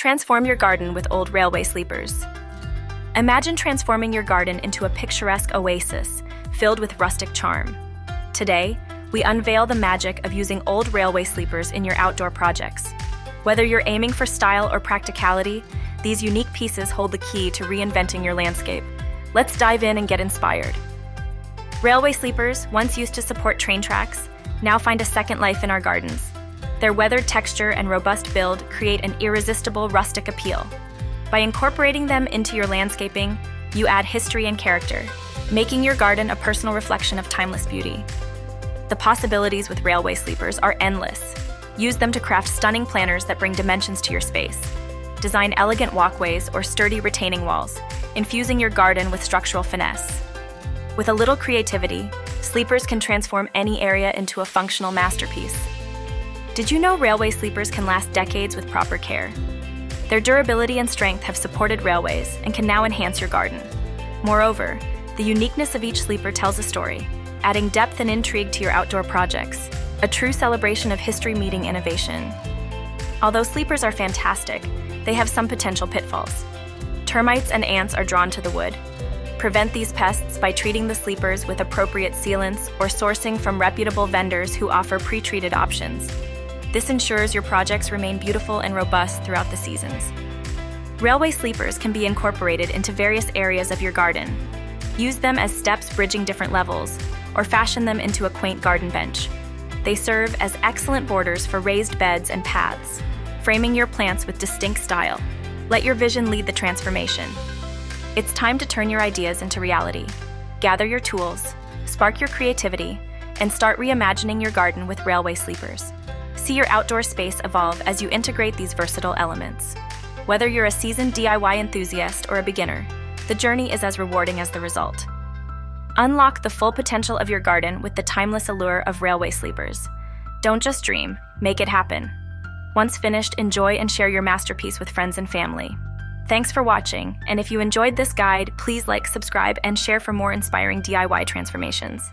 Transform your garden with old railway sleepers. Imagine transforming your garden into a picturesque oasis filled with rustic charm. Today, we unveil the magic of using old railway sleepers in your outdoor projects. Whether you're aiming for style or practicality, these unique pieces hold the key to reinventing your landscape. Let's dive in and get inspired. Railway sleepers, once used to support train tracks, now find a second life in our gardens. Their weathered texture and robust build create an irresistible rustic appeal. By incorporating them into your landscaping, you add history and character, making your garden a personal reflection of timeless beauty. The possibilities with railway sleepers are endless. Use them to craft stunning planners that bring dimensions to your space. Design elegant walkways or sturdy retaining walls, infusing your garden with structural finesse. With a little creativity, sleepers can transform any area into a functional masterpiece. Did you know railway sleepers can last decades with proper care? Their durability and strength have supported railways and can now enhance your garden. Moreover, the uniqueness of each sleeper tells a story, adding depth and intrigue to your outdoor projects, a true celebration of history meeting innovation. Although sleepers are fantastic, they have some potential pitfalls. Termites and ants are drawn to the wood. Prevent these pests by treating the sleepers with appropriate sealants or sourcing from reputable vendors who offer pre-treated options. This ensures your projects remain beautiful and robust throughout the seasons. Railway sleepers can be incorporated into various areas of your garden. Use them as steps bridging different levels, or fashion them into a quaint garden bench. They serve as excellent borders for raised beds and paths, framing your plants with distinct style. Let your vision lead the transformation. It's time to turn your ideas into reality. Gather your tools, spark your creativity, and start reimagining your garden with railway sleepers. See your outdoor space evolve as you integrate these versatile elements. Whether you're a seasoned DIY enthusiast or a beginner, the journey is as rewarding as the result. Unlock the full potential of your garden with the timeless allure of railway sleepers. Don't just dream, make it happen. Once finished, enjoy and share your masterpiece with friends and family. Thanks for watching, and if you enjoyed this guide, please like, subscribe, and share for more inspiring DIY transformations.